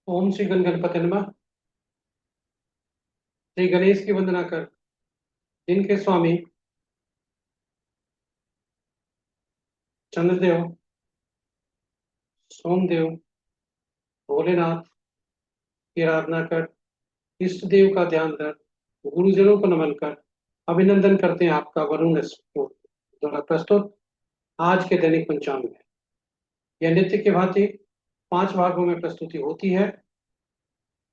ओम श्री गणपति नमः। श्री गणेश की वंदना कर, जिनके स्वामी चंद्रदेव, सोमदेव, भोलेनाथ की आराधना कर, इष्ट देव का ध्यान रख, गुरुजनों को नमन कर, अभिनंदन करते हैं आपका वरुण द्वारा प्रस्तुत आज के दैनिक पंचांग में। यह नित्य की भांति 5 भागों में प्रस्तुति होती है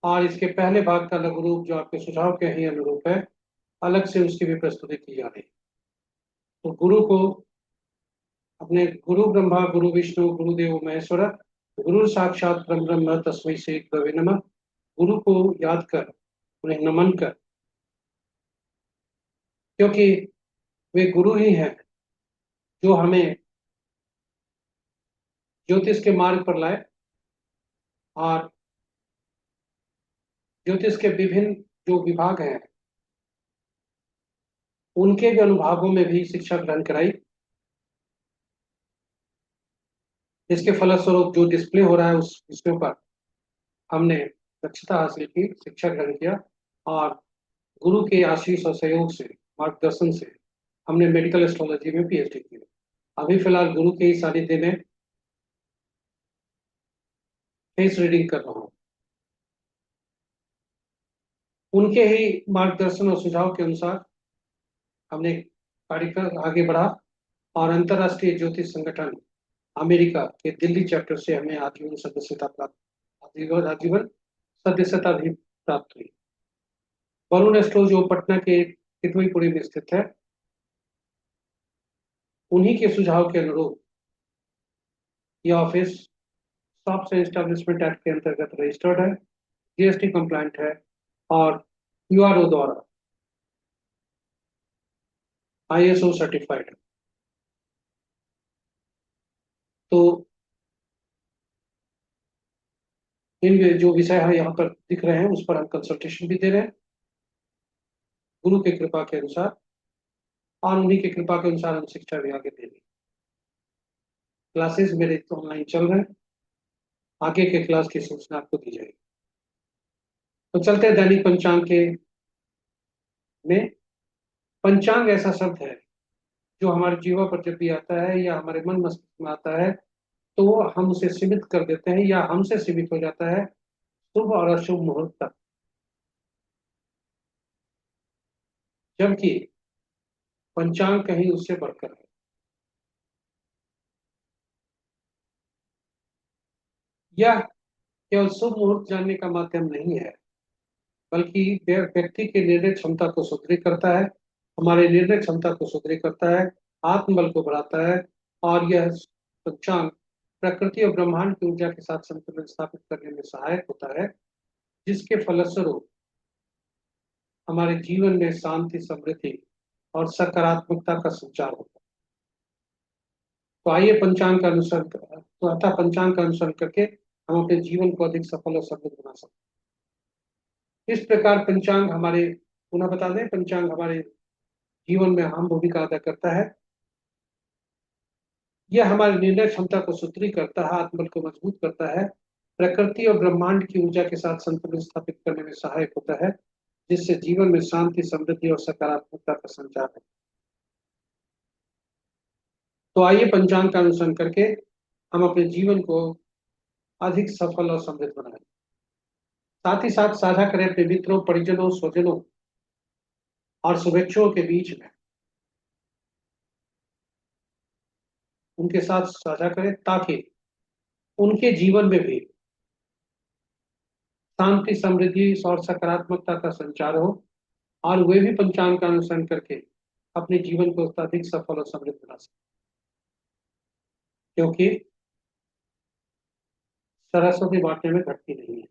और इसके पहले भाग का लघु रूप जो आपके सुझाव के ही अनुरूप है, अलग से उसकी भी प्रस्तुति की जा रही है। तो गुरु को अपने गुरु ब्रह्मा गुरु विष्णु गुरुदेव महेश्वर गुरु साक्षात परम ब्रह्म तस्मै श्री गुरवे नमः। गुरु को याद कर, उन्हें नमन कर, क्योंकि वे गुरु ही हैं जो हमें ज्योतिष के मार्ग पर लाए और ज्योतिष के विभिन्न जो विभाग हैं उनके भी अनुभागों में भी शिक्षा ग्रहण कराई। इसके फलस्वरूप जो डिस्प्ले हो रहा है उस विषयों पर हमने दक्षता हासिल की, शिक्षा ग्रहण किया और गुरु के आशीष और सहयोग से, मार्गदर्शन से हमने मेडिकल एस्ट्रोलॉजी में पीएचडी की। अभी फिलहाल गुरु के ही सानिध्य में फेस रीडिंग कर रहा हूँ। उनके ही मार्गदर्शन और सुझाव के अनुसार हमने कार्यक्रम आगे बढ़ा और अंतरराष्ट्रीय ज्योतिष संगठन अमेरिका के दिल्ली चैप्टर से हमें आजीवन सदस्यता प्राप्त, आजीवन सदस्यता भी प्राप्त हुई। वरुण एस्ट्रो जो पटना के कितवईपुरी में स्थित है, उन्हीं के सुझाव के अनुरूप यह office shops and establishment act के अंतर्गत रजिस्टर्ड है, जीएसटी कंप्लायंट है और यूआरओ द्वारा आईएसओ सर्टिफाइड है। तो इन जो विषय है यहाँ पर दिख रहे हैं उस पर हम कंसल्टेशन भी दे रहे हैं गुरु की कृपा के अनुसार, और उन्हीं की कृपा के अनुसार हम शिक्षा भी आगे दे रहे हैं। क्लासेस मेरे ऑनलाइन चल रहे हैं, आगे के क्लास की सूचना आपको दी जाएगी। तो चलते हैं दैनिक पंचांग के में। पंचांग ऐसा शब्द है जो हमारे जीवन पर जब भी आता है या हमारे मन मस्तिष्क में आता है तो हम उसे सीमित कर देते हैं या हमसे सीमित हो जाता है शुभ और अशुभ मुहूर्त तक, जबकि पंचांग कहीं उससे बढ़कर है। यह केवल शुभ मुहूर्त जानने का माध्यम नहीं है, बल्कि व्यक्ति के निर्णय क्षमता को सुदृढ़ करता है, हमारे निर्णय क्षमता को सुदृढ़ करता है, आत्मबल को बढ़ाता है और यह पंचांग प्रकृति और ब्रह्मांड की ऊर्जा के साथ संतुलन स्थापित करने में सहायक होता है, जिसके फलस्वरूप हमारे जीवन में शांति, समृद्धि और सकारात्मकता का संचार होता है। तो आइए पंचांग का अनुसरण कर, तो अतः पंचांग का अनुसरण करके हम अपने जीवन को अधिक सफल और समृद्ध बना सकते हैं। इस प्रकार पंचांग हमारे, पुनः बता दें, पंचांग हमारे जीवन में अहम भूमिका अदा करता है। यह हमारी निर्णय क्षमता को सुदृढ़ करता है, आत्मबल को मजबूत करता है, प्रकृति और ब्रह्मांड की ऊर्जा के साथ संतुलन स्थापित करने में सहायक होता है, जिससे जीवन में शांति, समृद्धि और सकारात्मकता का संचार है। तो आइए पंचांग का अनुसरण करके हम अपने जीवन को अधिक सफल और समृद्ध बनाएं। साथ ही साथ साझा करें अपने मित्रों, परिजनों, स्वजनों और शुभेच्छुओं के बीच में, उनके साथ साझा करें ताकि उनके जीवन में भी शांति, समृद्धि और सकारात्मकता का संचार हो और वे भी पंचांग का अनुसरण करके अपने जीवन को अधिक सफल और समृद्ध बना सकें, क्योंकि सरस्वती बांटने में घटती नहीं है।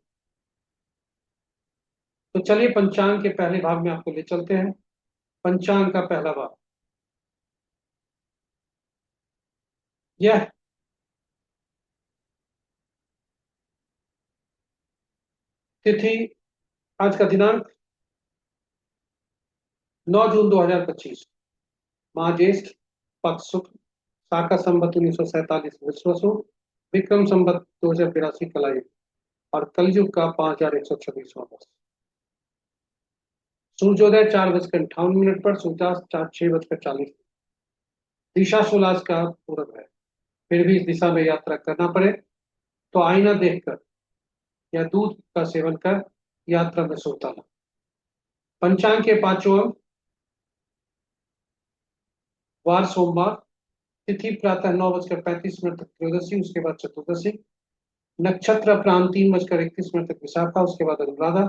तो चलिए पंचांग के पहले भाग में आपको ले चलते हैं। पंचांग का पहला भाग, यह तिथि, आज का दिनांक 9 जून 2025, माह ज्येष्ठ, पक्ष शुक्ल, शाका संवत 1947 विश्वसु, विक्रम संवत 2082 कलायुग। और कलयुग का 5126वां वर्ष। सूर्योदय 4:58 पर, सूर्यास्त 6:40। दिशा सूलाज का पूरब है। फिर भी इस दिशा में यात्रा करना पड़े तो आईना देखकर या दूध का सेवन कर यात्रा में सुल्ताना। पंचांग के पांचों अंग। वार सोमवार। तिथि प्रातः 9:35 तक त्रयोदशी, उसके बाद चतुर्दशी। नक्षत्र अपराह्न 3:31 तक विशाखा, उसके बाद अनुराधा।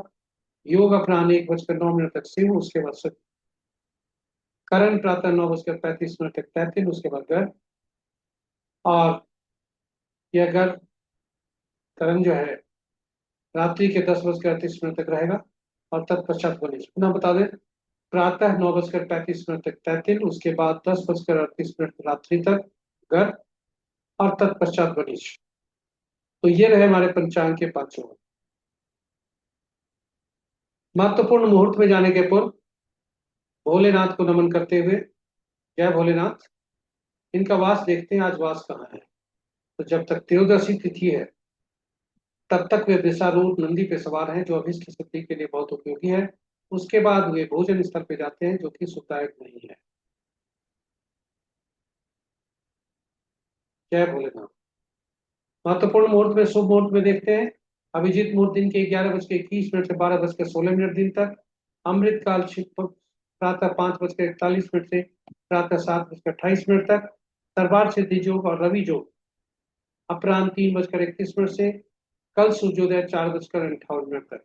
योग अपराह्न 1:09 तक सिंह, उसके बाद शनि। करण प्रातः 9:35 तक तैतिल, उसके बाद गर्भ। और यह गर्भ करण जो है रात्रि के 10:38 तक रहेगा और तत्पश्चात बनिश। पुनः बता दें, प्रातः 9:35 तक तैतिल, उसके बाद 10:38 रात्रि तक गर्भ और तत्पश्चात बनिश। तो ये रहे हमारे पंचांग के पांचों। महत्वपूर्ण मुहूर्त में जाने के पूर्व भोलेनाथ को नमन करते हुए, जय भोलेनाथ। इनका वास देखते हैं, आज वास कहाँ है। तो जब तक त्रयोदशी तिथि है तब तक वे वृषारूढ़ नंदी पे सवार हैं, जो अभिष्ट सिद्धि के लिए बहुत उपयोगी है। उसके बाद वे भोजन स्थल पे जाते हैं, जो कि सुखदायक नहीं है। जय भोलेनाथ। महत्वपूर्ण मुहूर्त में, शुभ मुहूर्त में देखते हैं। अभिजीत मुहूर्त दिन के 11:21 से 12:16 दिन तक। अमृत काल प्रातः 5:41 से प्रातः 7:28 तक। दरबार सिद्धि योग और रवि योग अपराह्न 3:31 से कल सूर्योदय 4:58 तक।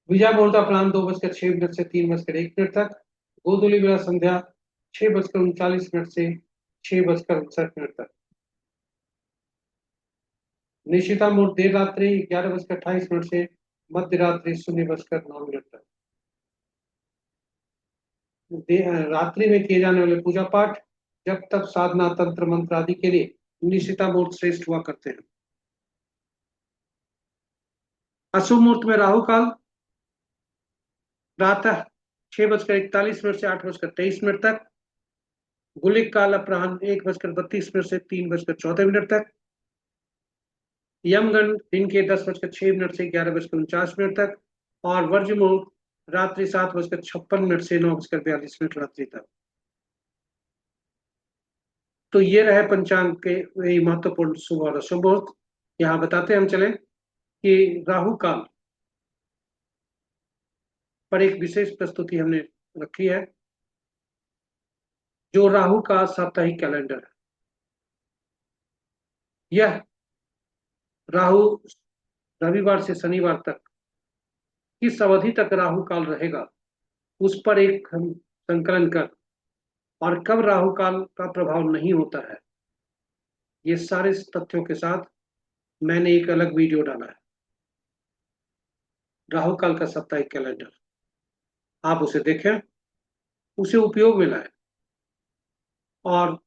विजय मुहूर्त अपराह्न 2:06 से 3:01 तक। गोधूली बेला संध्या 6:39 से 6:59 तक। निशिता मुहूर्त देर रात्रि 11:28 से मध्य रात्रि 0:09 तक। रात्रि में किए जाने वाले पूजा पाठ, जब तक साधना, तंत्र मंत्र आदि के लिए निशिता मुहूर्त श्रेष्ठ हुआ करते हैं। अशुभ मुहूर्त में राहु काल प्रातः 6:41 से 8:23 तक। गुलिक काल अपराह्न 1:32 से 3:14 तक। यमगंड दिन के 10:06 से 11:49 तक। और वर्ज मुहूर्त रात्रि 7:56 से 9:42 रात्रि तक। तो ये रहे पंचांग के महत्वपूर्ण शुभ और अशुभ मुहूर्त। यहाँ बताते हम चले कि राहु काल पर एक विशेष प्रस्तुति हमने रखी है, जो राहु का साप्ताहिक कैलेंडर है। यह राहु रविवार से शनिवार तक किस अवधि तक राहु काल रहेगा, उस पर एक हम संकलन कर, और कब राहु काल का प्रभाव नहीं होता है, ये सारे तथ्यों के साथ मैंने एक अलग वीडियो डाला है, राहु काल का साप्ताहिक कैलेंडर। आप उसे देखें, उसे उपयोग में लाएं और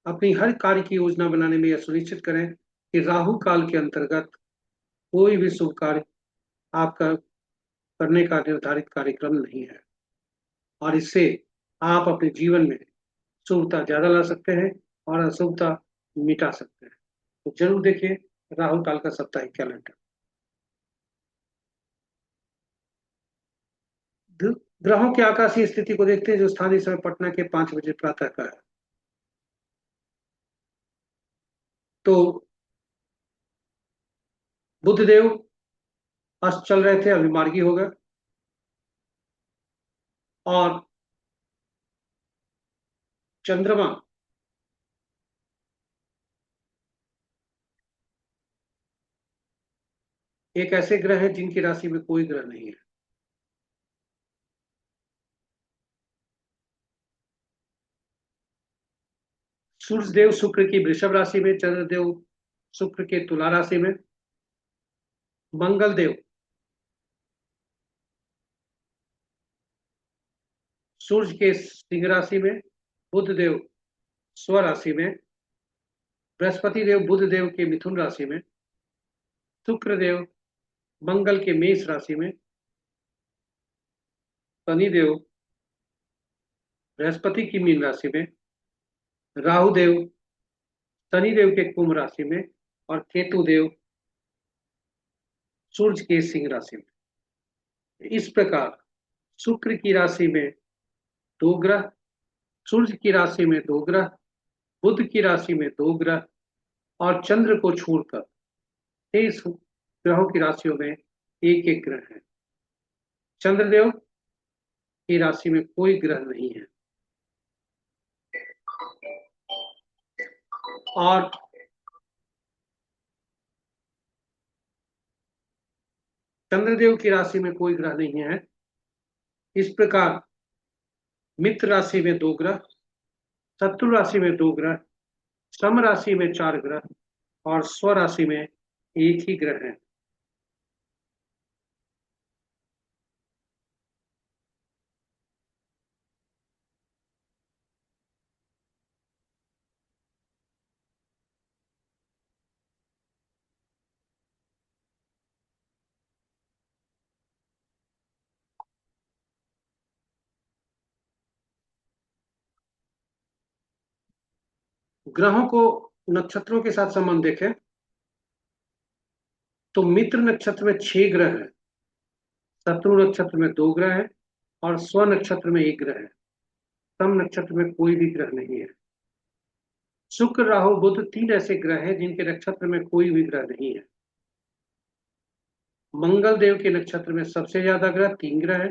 अपनी हर कार्य की योजना बनाने में यह सुनिश्चित करें कि राहु काल के अंतर्गत कोई भी शुभ कार्य आपका करने का निर्धारित कार्यक्रम नहीं है, और इससे आप अपने जीवन में शुभता ज्यादा ला सकते हैं और अशुभता मिटा सकते हैं। तो जरूर देखिए राहु काल का साप्ताहिक कैलेंडर। ग्रहों की आकाशीय स्थिति को देखते हैं, जो स्थानीय समय पटना के 5 बजे प्रातः का है। तो बुधदेव अस्त चल रहे थे, अभी मार्गी हो गए। और चंद्रमा एक ऐसे ग्रह है जिनकी राशि में कोई ग्रह नहीं है। सूर्य देव शुक्र की वृषभ राशि में, चंद्रदेव शुक्र के तुला राशि में, मंगल देव सूर्य के सिंह राशि में, बुध देव स्व राशि में, बृहस्पति देव बुध देव के मिथुन राशि में, शुक्र देव मंगल के मेष राशि में, शनि देव बृहस्पति की मीन राशि में, राहु देव शनि देव के कुंभ राशि में, और केतु देव सूर्य के सिंह राशि में। इस प्रकार शुक्र की राशि में दो ग्रह, सूर्य की राशि में दो ग्रह, बुध की राशि में दो ग्रह और चंद्र को छोड़कर 23 ग्रहों की राशियों में एक एक ग्रह है। चंद्रदेव की राशि में कोई ग्रह नहीं है। और चंद्रदेव की राशि में कोई ग्रह नहीं है। इस प्रकार मित्र राशि में दो ग्रह, शत्रु राशि में दो ग्रह, सम राशि में चार ग्रह और स्व राशि में एक ही ग्रह है। ग्रहों को नक्षत्रों के साथ संबंध देखें तो मित्र नक्षत्र में 6 ग्रह हैं, शत्रु नक्षत्र में दो ग्रह हैं और स्व नक्षत्र में एक ग्रह है। सम नक्षत्र में कोई भी ग्रह नहीं है। शुक्र राहु बुध 3 ऐसे ग्रह हैं जिनके नक्षत्र में कोई भी ग्रह नहीं है। मंगल देव के नक्षत्र में सबसे ज्यादा ग्रह 3 ग्रह है,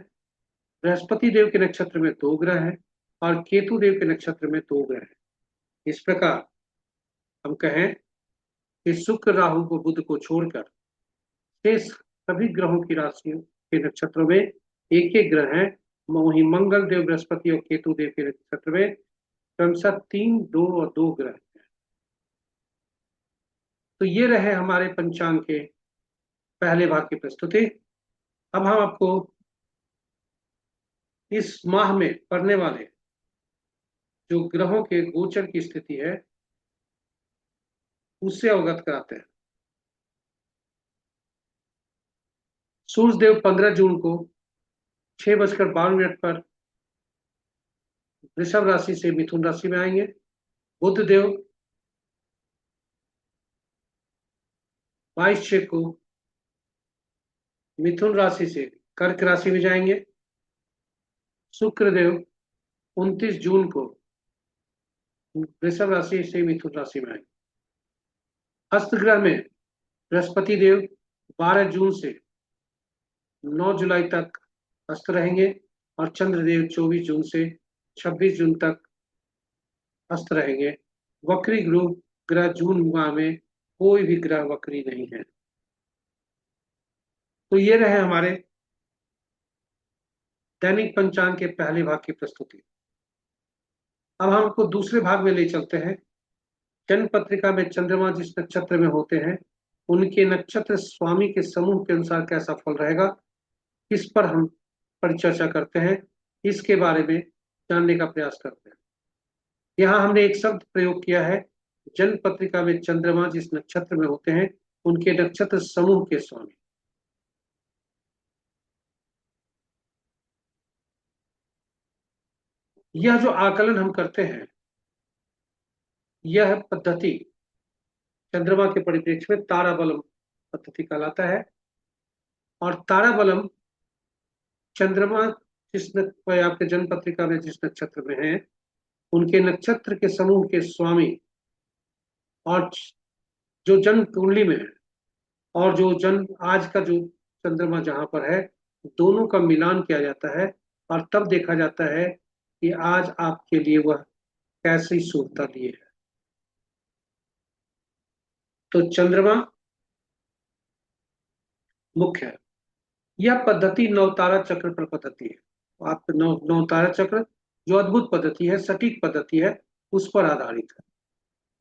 बृहस्पति देव के नक्षत्र में दो ग्रह है और केतु देव के नक्षत्र में दो ग्रह है। इस प्रकार हम कहें कि शुक्र राहु को बुध को छोड़कर शेष सभी ग्रहों की राशियों के नक्षत्रों में एक एक ग्रह है। वहीं मंगल देव, बृहस्पति और केतु देव के नक्षत्र में क्रमशः 3, 2 और 2 ग्रह हैं। तो ये रहे हमारे पंचांग के पहले भाग की प्रस्तुति। अब हम आपको इस माह में पड़ने वाले जो ग्रहों के गोचर की स्थिति है उससे अवगत कराते हैं। सूर्य देव 15 जून को 6:52 पर वृषभ राशि से मिथुन राशि में आएंगे। बुध देव 22/6 को मिथुन राशि से कर्क राशि में जाएंगे। शुक्र देव 29 जून को वृषभ राशि से मिथुन राशि में आएंगे। हस्त ग्रह में बृहस्पति देव 12 जून से 9 जुलाई तक हस्त रहेंगे और चंद्रदेव 24 जून से 26 जून तक हस्त रहेंगे। वक्री ग्रह जून माह में कोई भी ग्रह वक्री नहीं है। तो ये रहे हमारे दैनिक पंचांग के पहले भाग की प्रस्तुति। अब हम आपको दूसरे भाग में ले चलते हैं। जन्म पत्रिका में चंद्रमा जिस नक्षत्र में होते हैं उनके नक्षत्र स्वामी के समूह के अनुसार कैसा फल रहेगा, इस पर हम परिचर्चा करते हैं, इसके बारे में जानने का प्रयास करते हैं। यहाँ हमने एक शब्द प्रयोग किया है, जन्म पत्रिका में चंद्रमा जिस नक्षत्र में होते हैं उनके नक्षत्र समूह के स्वामी। यह जो आकलन हम करते हैं यह पद्धति चंद्रमा के परिप्रेक्ष्य में ताराबलम पद्धति कहलाता है। और ताराबलम चंद्रमा आपके जन्म पत्रिका में जिस नक्षत्र में है उनके नक्षत्र के समूह के स्वामी और जो जन्म कुंडली में है और जो जन्म आज का जो चंद्रमा जहां पर है दोनों का मिलान किया जाता है और तब देखा जाता है कि आज आपके लिए वह कैसी शुभता लिए है। तो चंद्रमा मुख्य है। यह पद्धति नवतारा चक्र पर पद्धति है। आप नवतारा चक्र जो अद्भुत पद्धति है, सटीक पद्धति है, उस पर आधारित है।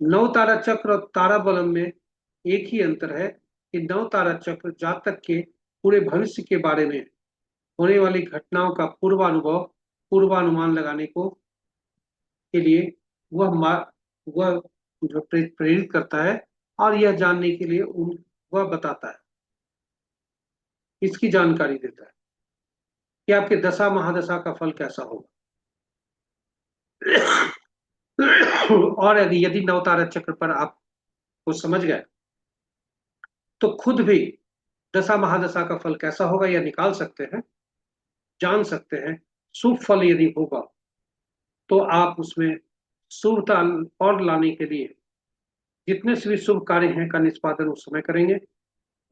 नवतारा चक्र और तारा बलम में एक ही अंतर है कि नवतारा चक्र जातक के पूरे भविष्य के बारे में होने वाली घटनाओं का पूर्वानुमान लगाने को के लिए वह जो प्रेरित करता है और यह जानने के लिए वह बताता है, इसकी जानकारी देता है कि आपके दशा महादशा का फल कैसा होगा। और यदि नवतारा चक्र पर आप को समझ गए तो खुद भी दशा महादशा का फल कैसा होगा यह निकाल सकते हैं, जान सकते हैं। शुभ फल यदि होगा तो आप उसमें शुभता और लाने के लिए जितने से भी शुभ कार्य हैं का निष्पादन उस समय करेंगे।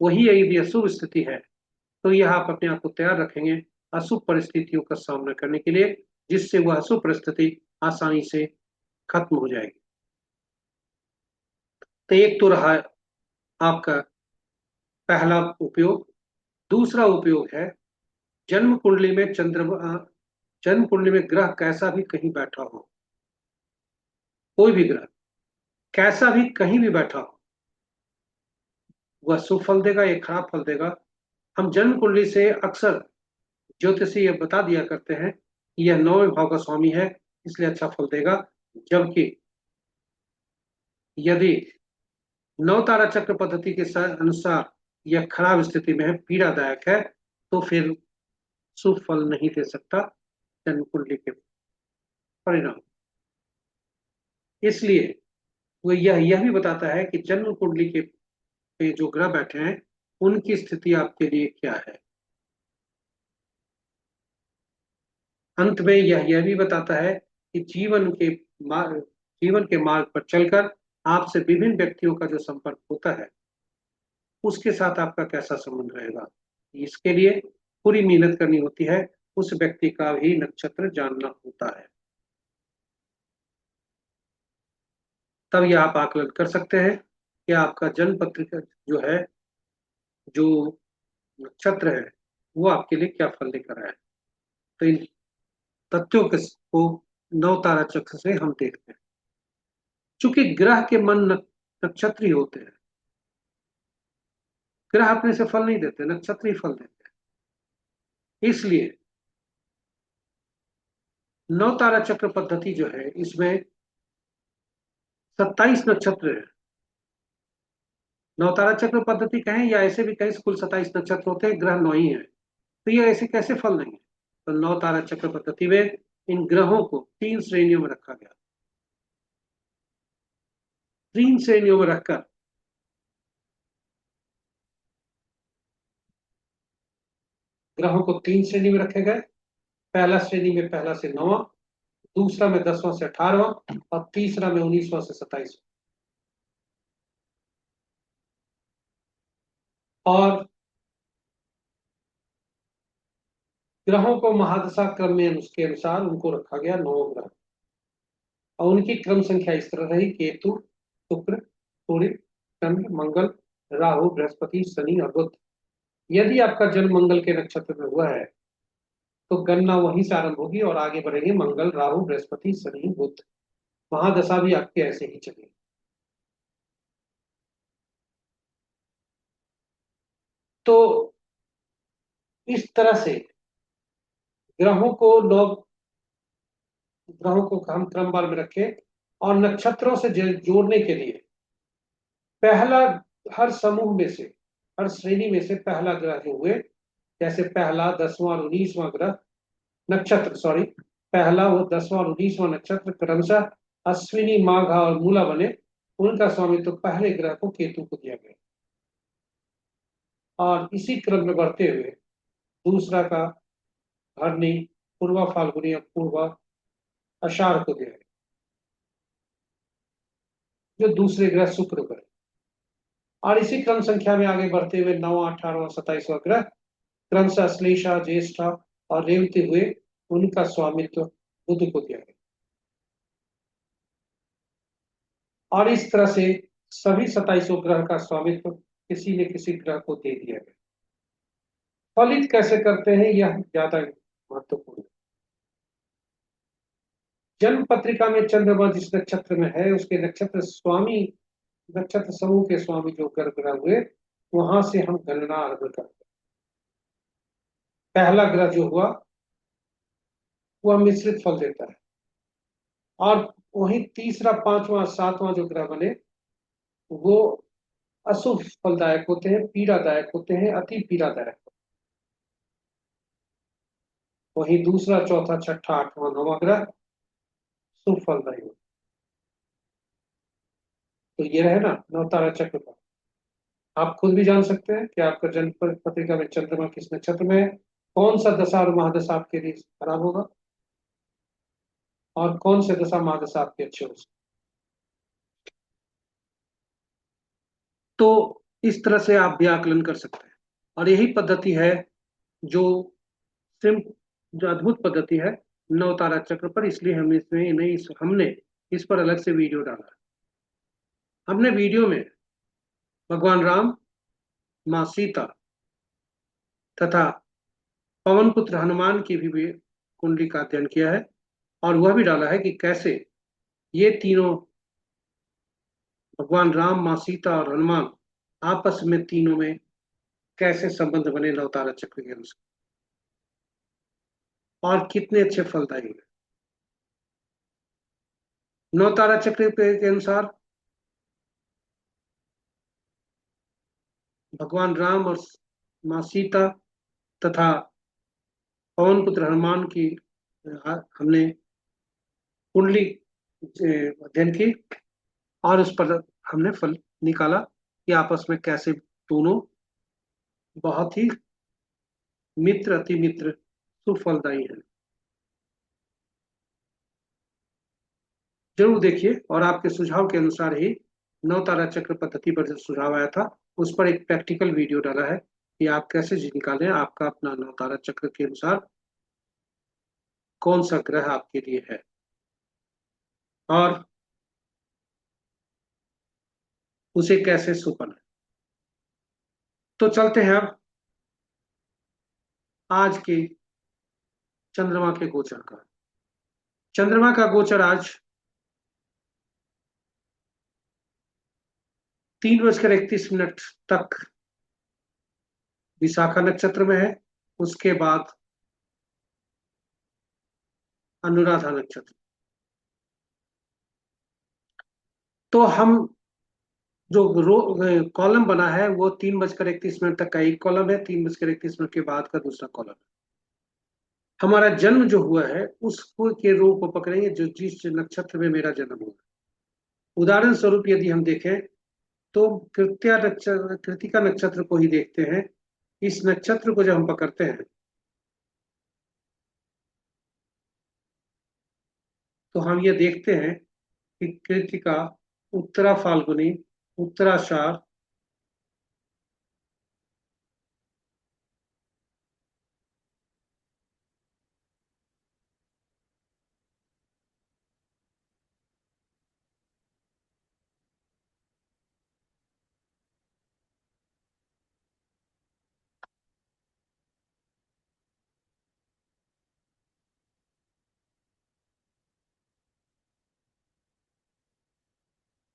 वही यदि अशुभ स्थिति है तो यह आप अपने आप को तैयार रखेंगे अशुभ परिस्थितियों का सामना करने के लिए, जिससे वह अशुभ परिस्थिति आसानी से खत्म हो जाएगी। तो एक तो रहा आपका पहला उपयोग। दूसरा उपयोग है जन्म कुंडली में चंद्रमा, जन्म कुंडली में ग्रह कैसा भी कहीं बैठा हो, कोई भी ग्रह कैसा भी कहीं भी बैठा हो, वह शुभ फल देगा या खराब फल देगा। हम जन्म कुंडली से अक्सर ज्योतिषी ये बता दिया करते हैं कि यह 9वें भाव का स्वामी है इसलिए अच्छा फल देगा। जबकि यदि नव तारा चक्र पद्धति के अनुसार यह खराब स्थिति में है, पीड़ादायक है, तो फिर शुभ फल नहीं दे सकता जन्म कुंडली के परिणाम। इसलिए वो यह भी बताता है कि जन्म कुंडली के पे जो ग्रह बैठे हैं उनकी स्थिति आपके लिए क्या है। अंत में यह भी बताता है कि जीवन के मार्ग पर चलकर आपसे विभिन्न व्यक्तियों का जो संपर्क होता है उसके साथ आपका कैसा संबंध रहेगा। इसके लिए पूरी मेहनत करनी होती है, उस व्यक्ति का भी नक्षत्र जानना होता है, तब यह आप आकलन कर सकते हैं कि आपका जन्म पत्रिका जो है, जो नक्षत्र है, वो आपके लिए क्या फल लेकर आया है। तो इन तथ्यों को नव तारा चक्र से हम देखते हैं। चूंकि ग्रह के मन नक्षत्री होते हैं, ग्रह अपने से फल नहीं देते, नक्षत्र ही फल देते हैं। इसलिए नव तारा चक्र पद्धति जो है इसमें 27 नक्षत्र है। नवतारा चक्र पद्धति कहें या ऐसे भी कहें, कुल 27 नक्षत्र होते हैं, ग्रह 9 ही है, तो ये ऐसे कैसे फल नहीं है। तो नवतारा चक्र पद्धति में इन ग्रहों को 3 श्रेणियों में रखा गया। 3 श्रेणियों में रखकर ग्रहों को 3 श्रेणी में रखे गए। पहला श्रेणी में पहला से 9वां, दूसरा में 10वां से 18वां और तीसरा में 19वां से 27वां। और ग्रहों को महादशा क्रम में उसके अनुसार उनको रखा गया 9 ग्रह, और उनकी क्रम संख्या इस तरह रही: केतु, शुक्र, सूर्य, चंद्र, मंगल, राहु, बृहस्पति, शनि और बुध। यदि आपका जन्म मंगल के नक्षत्र में हुआ है तो गणना वहीं से आरंभ होगी और आगे बढ़ेंगे मंगल, राहु, बृहस्पति, शनि, बुध। महादशा भी आपके ऐसे ही चलेगी। तो इस तरह से ग्रहों को 9 ग्रहों को हम क्रमवार में रखें और नक्षत्रों से जोड़ने के लिए पहला, हर समूह में से, हर श्रेणी में से पहला ग्रह जो हुए, जैसे पहला, 10वां और 19वां ग्रह नक्षत्र, सॉरी, पहला वो 10वां और 19वां नक्षत्र क्रमशः अश्विनी, माघा और मूला बने, उनका स्वामित्व तो पहले ग्रह को केतु को दिया गया। और इसी क्रम में बढ़ते हुए दूसरा का भरनी, पूर्वा फाल्गुनी और पूर्वा आषाढ़ को दिया गया, जो दूसरे ग्रह शुक्र पर। और इसी क्रम संख्या में आगे बढ़ते हुए 9वां, 18वां, 27वां ग्रह क्रमशः श्लेषा, ज्येष्ठा और रेवती हुए, उनका स्वामित्व बुध को दिया गया। और इस तरह से सभी 27 ग्रह का स्वामित्व किसी न किसी ग्रह को दे दिया गया। फलित कैसे करते हैं यह ज्यादा महत्वपूर्ण है। जन्म पत्रिका में चंद्रमा जिस नक्षत्र में है उसके नक्षत्र स्वामी, नक्षत्र समूह के स्वामी जो ग्रह हुए, वहां से हम गणना आरंभ करते हैं। पहला ग्रह जो हुआ वह मिश्रित फल देता है, और वही तीसरा, 5वां, 7वां जो ग्रह बने वो अशुभ फलदायक होते हैं, पीड़ादायक होते हैं, अति पीड़ादायक। वही दूसरा, चौथा, छठा, 8वां, 9वां ग्रह शुभ फलदायी होते। तो ये रहे ना नवतारा चक्र का। आप खुद भी जान सकते हैं कि आपका जन्म पत्रिका में चंद्रमा किस नक्षत्र में है, कौन सा दशा और महादशा आपके लिए खराब होगा, और कौन से दशा महादशा आपके अच्छे हो सकते हैं। तो इस तरह से आप भी आकलन कर सकते हैं, और यही पद्धति है जो सिम जो अद्भुत पद्धति है नव तारा चक्र पर। इसलिए हमने इस पर अलग से वीडियो डाला है। हमने वीडियो में भगवान राम, माँ सीता तथा पवन पुत्र हनुमान की भी कुंडली का अध्ययन किया है, और वह भी डाला है कि कैसे ये तीनों, भगवान राम, माँ सीता और हनुमान, आपस में तीनों में कैसे संबंध बने नवतारा चक्र के अनुसार, और कितने अच्छे फलदायी है। नवतारा चक्र के अनुसार भगवान राम और माँ सीता तथा पवन पुत्र हनुमान की हमने कुंडली अध्ययन की, और उस पर हमने फल निकाला कि आपस में कैसे दोनों बहुत ही मित्र, अति मित्र, सुफलदायी है। जरूर देखिए, और आपके सुझाव के अनुसार ही नवतारा चक्र पद्धति पर जो सुझाव आया था उस पर एक प्रैक्टिकल वीडियो डाला है कि आप कैसे निकालें आपका अपना नवतारा चक्र के अनुसार कौन सा ग्रह आपके लिए है, और उसे कैसे सुपन है। तो चलते हैं अब आज के चंद्रमा के गोचर का। चंद्रमा का गोचर आज 3:31 तक विशाखा नक्षत्र में है, उसके बाद अनुराधा नक्षत्र। तो हम जो रो कॉलम बना है वो 3:31 तक का एक कॉलम है, 3:31 के बाद का दूसरा कॉलम है। हमारा जन्म जो हुआ है उसको के रो को पकड़ेंगे जो जिस नक्षत्र में मेरा जन्म हुआ। उदाहरण स्वरूप यदि हम देखें तो कृतिका नक्षत्र को ही देखते हैं। इस नक्षत्र को जब हम पकड़ते हैं तो हम ये देखते हैं कि कृतिका, उत्तरा फाल्गुनी, उत्तराषाढ़,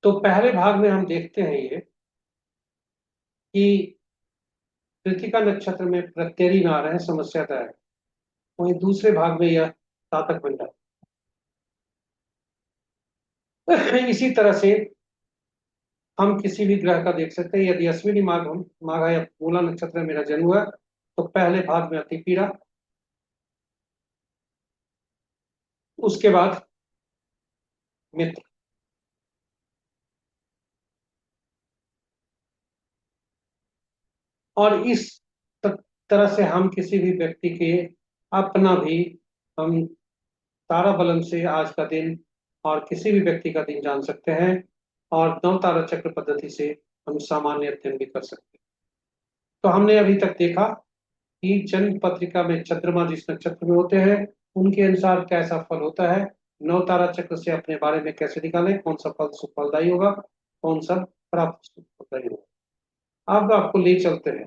तो पहले भाग में हम देखते हैं ये कि कृतिका नक्षत्र में प्रत्यरी ना रहे, समस्याता है। वहीं दूसरे भाग में यह सातक बन जाता है। इसी तरह से हम किसी भी ग्रह का देख सकते हैं। यदि अश्विनी माघ या मूला नक्षत्र में मेरा जन्म हुआ तो पहले भाग में अति पीड़ा, उसके बाद मित्र। और इस तरह से हम किसी भी व्यक्ति के अपना भी हम तारा बलम से आज का दिन और किसी भी व्यक्ति का दिन जान सकते हैं, और नव तारा चक्र पद्धति से हम सामान्य अध्ययन भी कर सकते हैं। तो हमने अभी तक देखा कि जन्म पत्रिका में चंद्रमा जिस नक्षत्र में होते हैं उनके अनुसार कैसा फल होता है, नव तारा चक्र से अपने बारे में कैसे निकालें, कौन सा फल सुफलदायी होगा, कौन सा प्राप्त सुफलदायी होगा। अब आपको ले चलते हैं।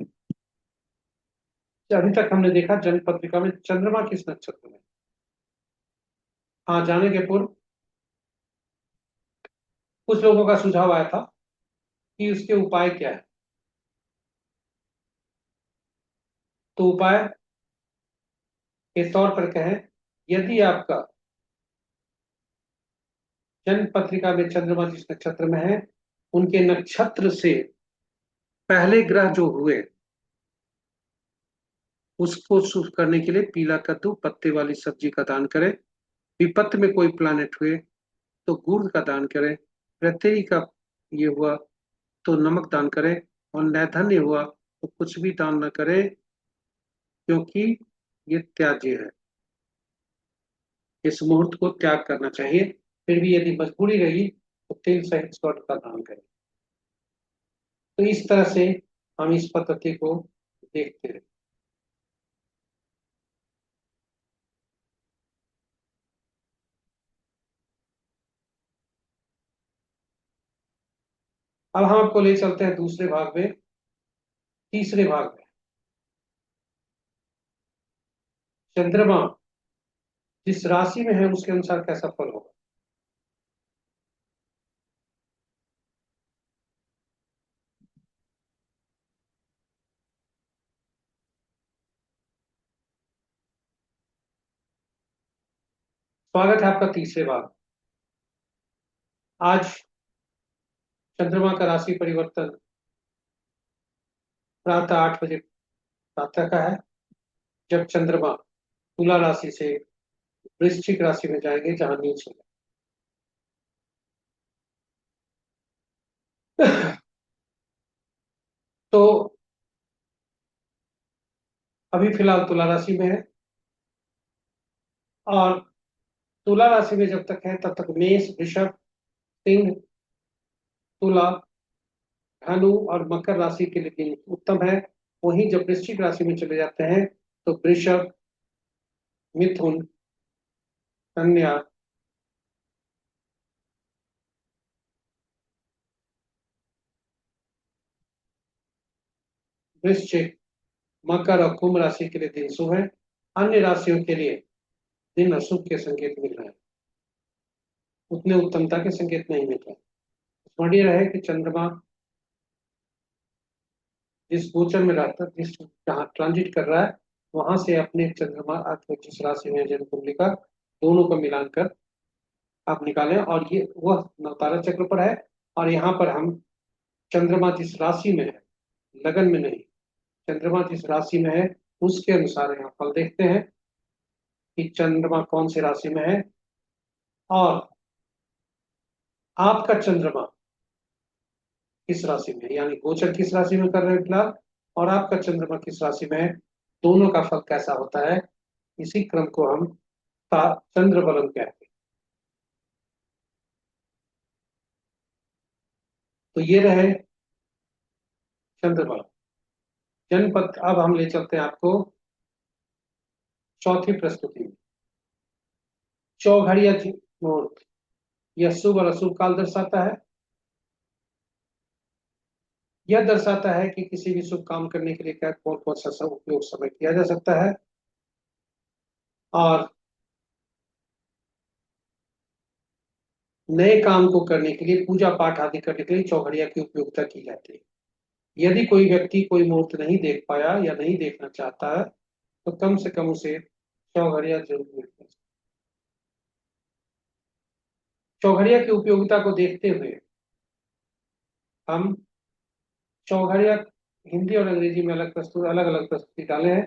अभी तक हमने देखा जन्म पत्रिका में चंद्रमा किस नक्षत्र में। हाँ, जाने के पूर्व कुछ लोगों का सुझाव आया था कि उसके उपाय क्या है। तो उपाय के तौर पर कहें, यदि आपका जन्म पत्रिका में चंद्रमा जिस नक्षत्र में है उनके नक्षत्र से पहले ग्रह जो हुए उसको शुभ करने के लिए पीला कद्दू, पत्ते वाली सब्जी का दान करें। विपत्त में कोई प्लानेट हुए तो गुड़ का दान करें। पृथ्वी का ये हुआ तो नमक दान करें। और नैधन्य हुआ तो कुछ भी दान न करें, क्योंकि ये त्याज्य है। इस मुहूर्त को त्याग करना चाहिए। फिर भी यदि मजबूरी रही तो तिल सहित स्वर्ण का दान करें। तो इस तरह से हम इस पद्धति को देखते हैं। अब हम आपको ले चलते हैं दूसरे भाग में, तीसरे भाग में। चंद्रमा जिस राशि में है उसके अनुसार कैसा फल होगा। स्वागत है आपका तीसरे भाग। आज चंद्रमा का राशि परिवर्तन प्रातः 8 बजे प्रातः का है, जब चंद्रमा तुला राशि से वृश्चिक राशि में जाएंगे, जहां नीच है। तो अभी फिलहाल तुला राशि में है, और तुला राशि में जब तक है तब तक मेष, वृषभ, सिंह, तुला, धनु और मकर राशि के लिए दिन उत्तम है। वहीं जब वृश्चिक राशि में चले जाते हैं तो वृषभ, मिथुन, कन्या, वृश्चिक, मकर और कुंभ राशि के लिए दिन शुभ है। अन्य राशियों के लिए दिन अशुभ के संकेत मिल रहे हैं, उतने उत्तमता के संकेत नहीं मिल रहे। स्मरणीय रहे कि चंद्रमा जिस गोचर में रहता, जिस जहाँ ट्रांजिट कर रहा है, वहां से अपने चंद्रमा अथवा जिस राशि में जन्म कुंडली का, दोनों को मिलाकर आप निकालें, और ये वह नवतारा चक्र पर है। और यहाँ पर हम चंद्रमा जिस राशि में है, लगन में नहीं, चंद्रमा जिस राशि में है उसके अनुसार यहाँ फल देखते हैं कि चंद्रमा कौन सी राशि में है, और आपका चंद्रमा किस राशि में है, यानी गोचर किस राशि में कर रहे हैं फिलहाल, और आपका चंद्रमा किस राशि में है, दोनों का फल कैसा होता है। इसी क्रम को हम चंद्र बलम कहते हैं। तो ये रहे चंद्र बलम। जनपद अब हम ले चलते हैं आपको चौथी प्रस्तुति में। चौघड़िया मुहूर्त यह शुभ और अशुभ काल दर्शाता है। यह दर्शाता है कि किसी भी शुभ काम करने के लिए क्या कौन कौन सा सब उपयोग समय किया जा सकता है, और नए काम को करने के लिए, पूजा पाठ आदि करने के लिए चौघड़िया की उपयोगिता की जाती है। यदि कोई व्यक्ति कोई मुहूर्त नहीं देख पाया या नहीं देखना चाहता है तो कम से कम उसे चौघड़िया जरूर देखना चाहिए। चौघड़िया की उपयोगिता को देखते हुए हम चौघड़िया हिंदी और अंग्रेजी में अलग अलग प्रस्तुति डाले हैं।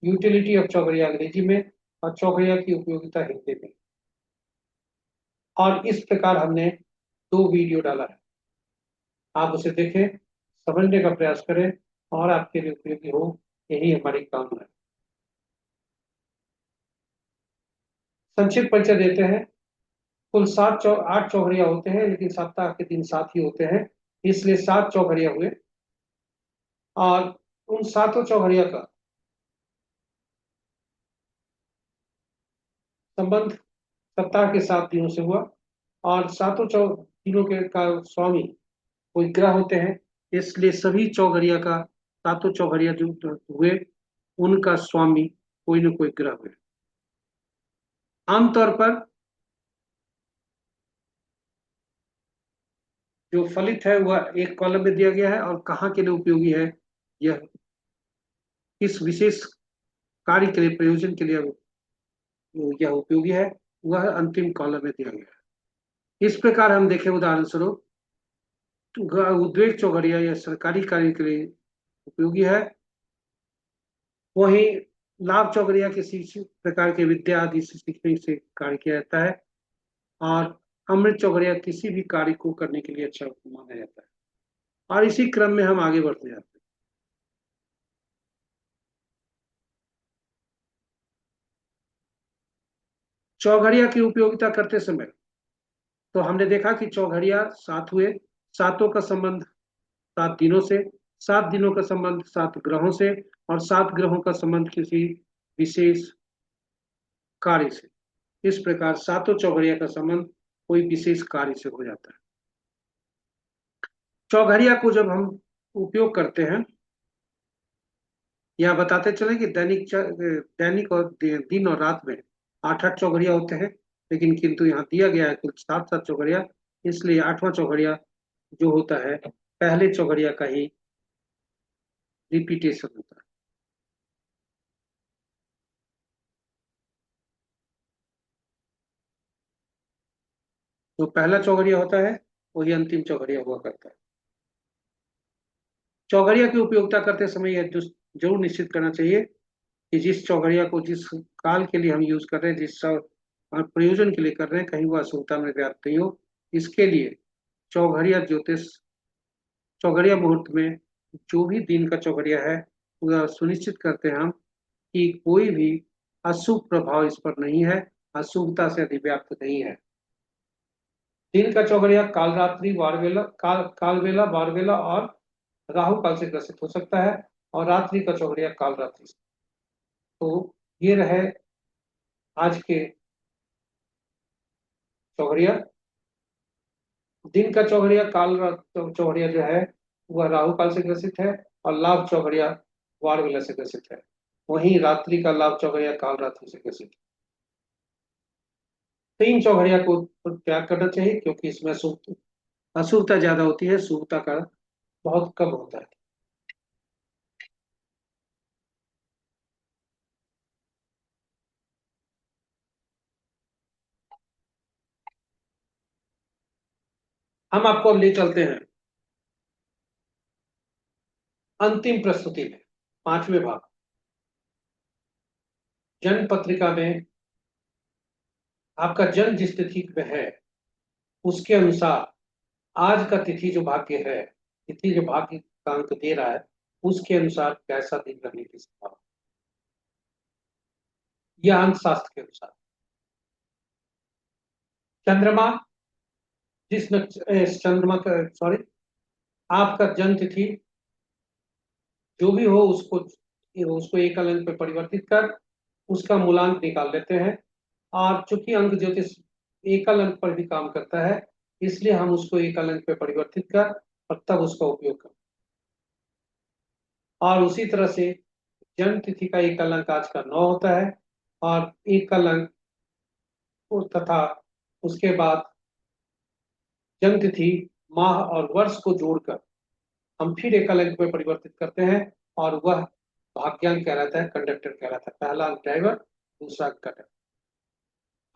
यूटिलिटी ऑफ चौघड़िया अंग्रेजी में, और चौघड़िया की उपयोगिता हिंदी में। और इस प्रकार हमने 2 वीडियो डाला है, आप उसे देखें, समझने का प्रयास करें, और आपके लिए उपयोगी हो, यही हमारी कामना है। संक्षिप्त परिचय देते हैं। कुल 8 चौघड़िया होते हैं, लेकिन सप्ताह के दिन 7 ही होते हैं, इसलिए 7 चौघड़िया हुए। और उन 7 चौघड़िया का संबंध सप्ताह के 7 दिनों से हुआ, और दिनों के का स्वामी कोई ग्रह होते हैं, इसलिए सभी चौघड़िया का 7 चौघड़िया जो हुए उनका स्वामी कोई न कोई ग्रह हुए। आमतौर पर जो फलित है वह एक कॉलम में दिया गया है, और कहाँ के लिए उपयोगी है, यह किस विशेष कार्य के लिए, प्रयोजन के लिए यह उपयोगी है, वह अंतिम कॉलम में दिया गया है। इस प्रकार हम देखें, उदाहरण स्वरूप उद्वेग चौघड़िया यह सरकारी कार्य के लिए उपयोगी है। वहीं लाभ चौघड़िया किसी प्रकार के विद्या आदि से सीखने से कार्य किया जाता है, और अमृत चौघड़िया किसी भी कार्य को करने के लिए अच्छा माना जाता है। और इसी क्रम में हम आगे बढ़ते जाते हैं। चौघड़िया की उपयोगिता करते समय तो हमने देखा कि चौघड़िया सात हुए, सातों का संबंध 7 दिनों से, 7 दिनों का संबंध 7 ग्रहों से, और 7 ग्रहों का संबंध किसी विशेष कार्य से। इस प्रकार सातों चौघड़िया का संबंध कोई विशेष कार्य से हो जाता है। चौघड़िया को जब हम उपयोग करते हैं, या बताते चले कि दैनिक और दिन और रात में 8-8 चौघड़िया होते हैं, लेकिन किंतु यहाँ दिया गया है कुल 7-7 चौघड़िया। इसलिए 8वां चौघड़िया जो होता है, पहले चौघड़िया का ही रिपीटेशन होता है। जो पहला चौघड़िया होता है वही अंतिम चौघड़िया हुआ करता है। चौघड़िया की उपयोगिता करते समय यह जरूर निश्चित करना चाहिए कि जिस चौघड़िया को जिस काल के लिए हम यूज कर रहे हैं, जिस प्रयोजन के लिए कर रहे हैं, कहीं वह अशुभता में व्याप्त नहीं हो। इसके लिए चौघड़िया ज्योतिष चौघड़िया मुहूर्त में जो भी दिन का चौघड़िया है, वह सुनिश्चित करते हैं हम कि कोई भी अशुभ प्रभाव इस पर नहीं है, अशुभता से अधिव्याप्त नहीं है। दिन का चौघड़िया काल रात्रि वारवेला काल वेला वारवेला और राहु काल से ग्रसित हो सकता है, और रात्रि का चौघड़िया काल रात्रि से। तो ये रहे आज के चौघड़िया। दिन का चौघड़िया चौघड़िया जो है वह राहु काल से ग्रसित है, और लाभ चौघड़िया वार वेला से ग्रसित है। वहीं रात्रि का लाभ चौघड़िया काल रात्रि से ग्रसित है। तो इन चौघड़िया को त्याग करना चाहिए, क्योंकि इसमें अशुभता ज्यादा होती है, शुभता का बहुत कम होता है। हम आपको अब ले चलते हैं अंतिम प्रस्तुति में, 5वें भाग। जन्म पत्रिका में आपका जन्म जिस तिथि में है उसके अनुसार आज का तिथि जो भाग्य है, तिथि जो भाग्य का अंक दे रहा है, उसके अनुसार कैसा दिन रहने की संभावना, यह अंक शास्त्र के अनुसार। चंद्रमा चंद्रमा का, सॉरी, आपका जन्म तिथि जो भी हो उसको उसको एकल अंक पे परिवर्तित कर उसका मूलांक निकाल लेते हैं। और चूंकि अंक ज्योतिष एकल अंक पर भी काम करता है, इसलिए हम उसको एकल अंक पे परिवर्तित कर और तब उसका उपयोग कर। और उसी तरह से जन्म तिथि का एकल अंक आज का 9 होता है, और एकल अंक तथा उसके बाद जन्म तिथि माह और वर्ष को जोड़कर हम फिर एकल अंक में परिवर्तित करते हैं, और वह भाग्यांक कहलाता है, कंडक्टर कहलाता है। पहला अंक ड्राइवर, दूसरा अंक कंडक्टर।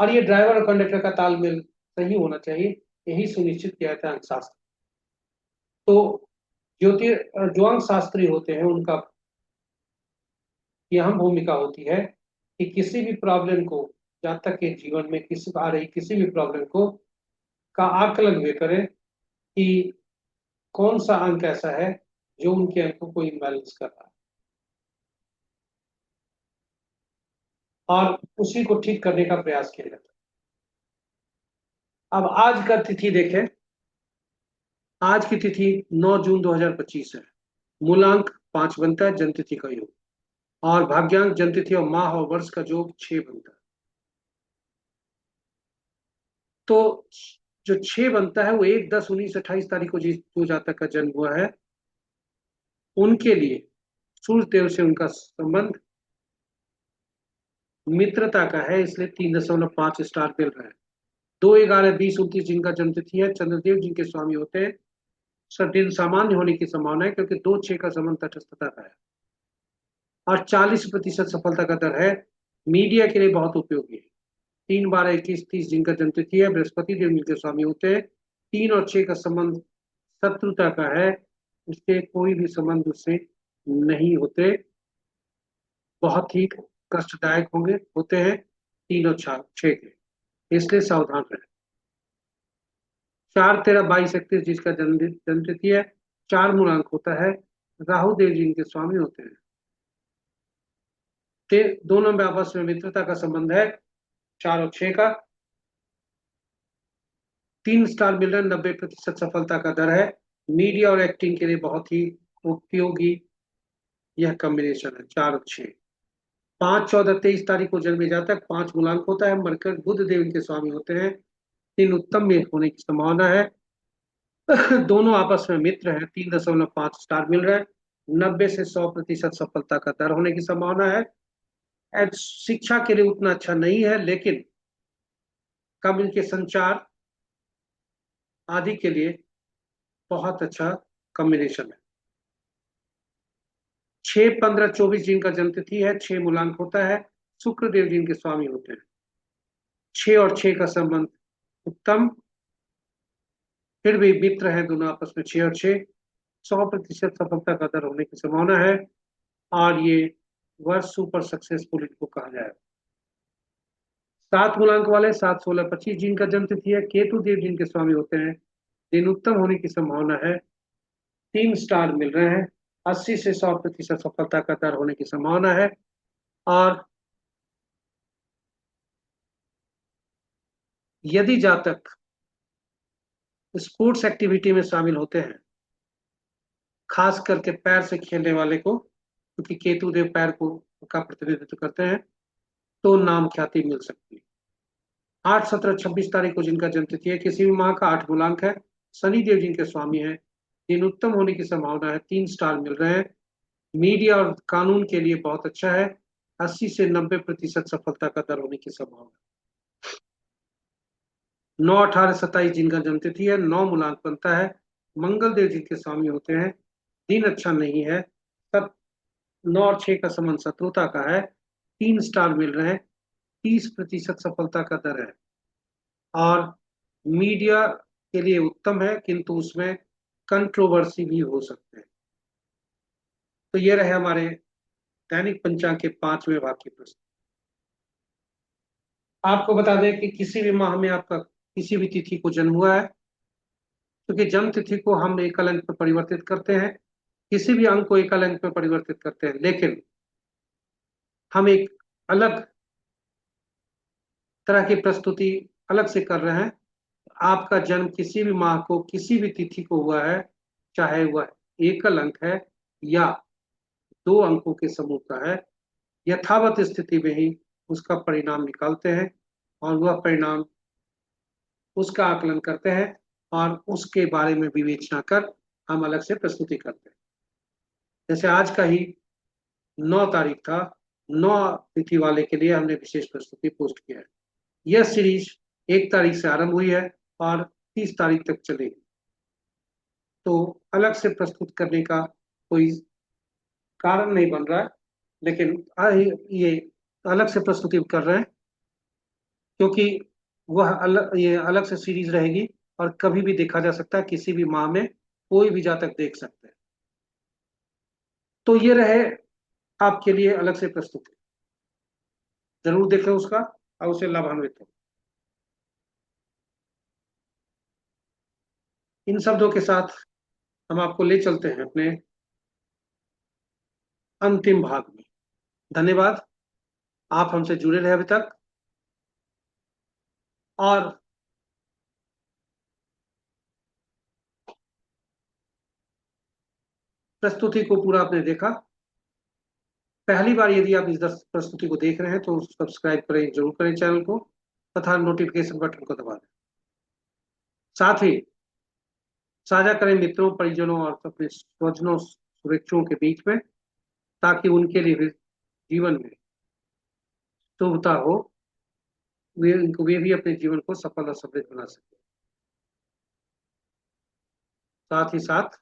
और ये ड्राइवर और कंडक्टर का तालमेल सही होना चाहिए, यही सुनिश्चित किया जाता है अंकशास्त्र। तो ज्योतिष जो अंक शास्त्री होते हैं उनका ये अहम भूमिका होती है कि किसी भी प्रॉब्लम को, जातक के जीवन में किसी आ रही किसी भी प्रॉब्लम को का आकलन वे करें कि कौन सा अंक ऐसा है जो उनके अंकों को इम्बैलेंस कर रहा है, और उसी को ठीक करने का प्रयास किया जाता है। अब आज का तिथि देखें। आज की तिथि 9 जून 2025 है। मूलांक 5 बनता है, जन्म तिथि का योग, और भाग्यांक जन्म तिथि और माह और वर्ष का योग 6 बनता है। तो जो 6 बनता है वो 1, 10, 19, 28 तारीख को जो जातक का जन्म हुआ है उनके लिए सूर्य देव से उनका संबंध मित्रता का है, इसलिए 3.5 स्टार मिल रहा है। 2, 11, 20, 29 जिनका जन्म तिथि है, चंद्रदेव जिनके स्वामी होते हैं, सब दिन सामान्य होने की संभावना है, क्योंकि 2, 6 का संबंध तटस्थता का है, और 40% सफलता का दर है। मीडिया के लिए बहुत उपयोगी है। 3, 12, 21, 30 जिनका जन्म तिथि है, बृहस्पति देव जिनके स्वामी होते हैं, 3 और 6 का संबंध शत्रुता का है, इससे कोई भी संबंध उससे नहीं होते, बहुत ही कष्टदायक होते हैं 3 और 6 के, इसलिए सावधान रहे। 4, 13, 22, 31 जिसका जन्म तिथि है, 4 मूलांक होता है। राहु देव जी इनके स्वामी होते हैं। दोनों में आपस में मित्रता का संबंध है, 4 और 6 का। 3 स्टार मिल रहे हैं, 90% सफलता का दर है। मीडिया और एक्टिंग के लिए बहुत ही उपयोगी यह कॉम्बिनेशन है, 4 और 6। 5, 14, 23 तारीख को जन्मे जातक 5 मूलांक होता है। मरकर बुध देव इनके स्वामी होते हैं। 3 उत्तम में होने की संभावना है। दोनों आपस में मित्र हैं। 3.5 स्टार मिल रहा है। 90 से 100% सफलता का दर होने की संभावना है। शिक्षा के लिए उतना अच्छा नहीं है, लेकिन कम्युनिकेशन संचार आदि के लिए बहुत अच्छा कॉम्बिनेशन है। 6, 15, 24 जिनका जन्म तिथि है, 6 मूलांक होता है। शुक्र देव जी इनके स्वामी होते हैं। 6 और 6 का संबंध उत्तम, फिर भी मित्र हैं दोनों आपस में। 6 और 6, 100% सफलता का दर होने की संभावना है। और ये वर्ष सुपर सक्सेसफुल इनको कहा जाएगा। 7 मूलांक वाले 7, 16, 25 जिनका जन्म तिथि है, केतु देव जिनके स्वामी होते हैं। दिन उत्तम होने की संभावना है। 3 स्टार मिल रहे हैं। 80 से 100% सफलता का दर होने की संभावना है। और यदि जातक स्पोर्ट्स एक्टिविटी में शामिल होते हैं, खास करके पैर से खेलने वाले को, क्योंकि केतु देव पैर को का प्रतिनिधित्व करते हैं, तो नाम ख्याति मिल सकती है। 8, 17, 26 तारीख को जिनका जन्म तिथि है, किसी भी माह का 8 मूलांक है। शनि देव जिनके स्वामी हैं। दिन उत्तम होने की संभावना है। 3 स्टार मिल रहे हैं। मीडिया और कानून के लिए बहुत अच्छा है। 80 से 90% सफलता का दर होने की संभावना। 9, 18, 27 जिनका जन्म तिथि है, 9 मूलांक बनता है। मंगल देव जिनके स्वामी होते हैं। दिन अच्छा नहीं है। सब 9 और 6 का संबंध शत्रुता का है। 3 स्टार मिल रहे हैं। 30% सफलता का दर है। और मीडिया के लिए उत्तम है, किंतु उसमें कंट्रोवर्सी भी हो सकते हैं। तो ये रहे हमारे दैनिक पंचांग के 5वें भाग की प्रश्न। आपको बता दें कि किसी भी माह में आपका किसी भी तिथि को जन्म हुआ है, क्योंकि जन्म तिथि को हम एकल अंक पर परिवर्तित करते हैं, किसी भी अंक को एकल अंक पर परिवर्तित करते हैं, लेकिन हम एक अलग तरह की प्रस्तुति अलग से कर रहे हैं। आपका जन्म किसी भी माह को किसी भी तिथि को हुआ है, चाहे वह एकल अंक है या 2 अंकों के समूह का है, यथावत स्थिति में ही उसका परिणाम निकालते हैं। और वह परिणाम उसका आकलन करते हैं और उसके बारे में विवेचना कर हम अलग से प्रस्तुति करते हैं। जैसे आज का ही 9 तारीख था, 9 तिथि वाले के लिए हमने विशेष प्रस्तुति पोस्ट किया है। यह सीरीज 1 तारीख से आरंभ हुई है और 30 तारीख तक चलेगी। तो अलग से प्रस्तुत करने का कोई कारण नहीं बन रहा है, लेकिन ये अलग से प्रस्तुति कर रहे हैं, क्योंकि वह अलग, ये अलग से सीरीज रहेगी और कभी भी देखा जा सकता है। किसी भी माह में कोई भी जातक देख सकते हैं। तो ये रहे आपके लिए अलग से प्रस्तुति। जरूर देखें उसका और उसे लाभान्वित हो। इन शब्दों के साथ हम आपको ले चलते हैं अपने अंतिम भाग में। धन्यवाद, आप हमसे जुड़े रहे अभी तक। और प्रस्तुति को पूरा आपने देखा। पहली बार यदि आप इस प्रस्तुति को देख रहे हैं तो सब्सक्राइब करें, जरूर करें चैनल को, तथा नोटिफिकेशन बटन को दबा दें। साथ ही साझा करें मित्रों, परिजनों और अपने स्वजनों, शुभेच्छुओं के बीच में, ताकि उनके लिए भी जीवन में शुभता हो, वे भी अपने जीवन को सफल और समृद्ध बना सके। साथ ही साथ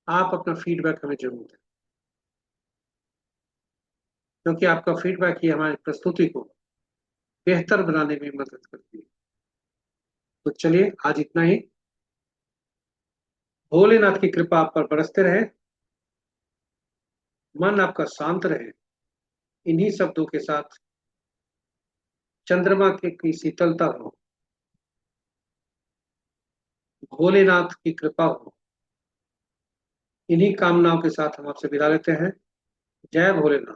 आप अपना फीडबैक हमें जरूर दें, क्योंकि आपका फीडबैक ही हमारी प्रस्तुति को बेहतर बनाने में मदद करती है। तो चलिए, आज इतना ही। भोलेनाथ की कृपा आप पर बरसते रहे, मन आपका शांत रहे। इन्हीं शब्दों के साथ चंद्रमा की शीतलता हो, भोलेनाथ की कृपा हो। इन्हीं कामनाओं के साथ हम आपसे विदा लेते हैं। जय भोलेनाथ।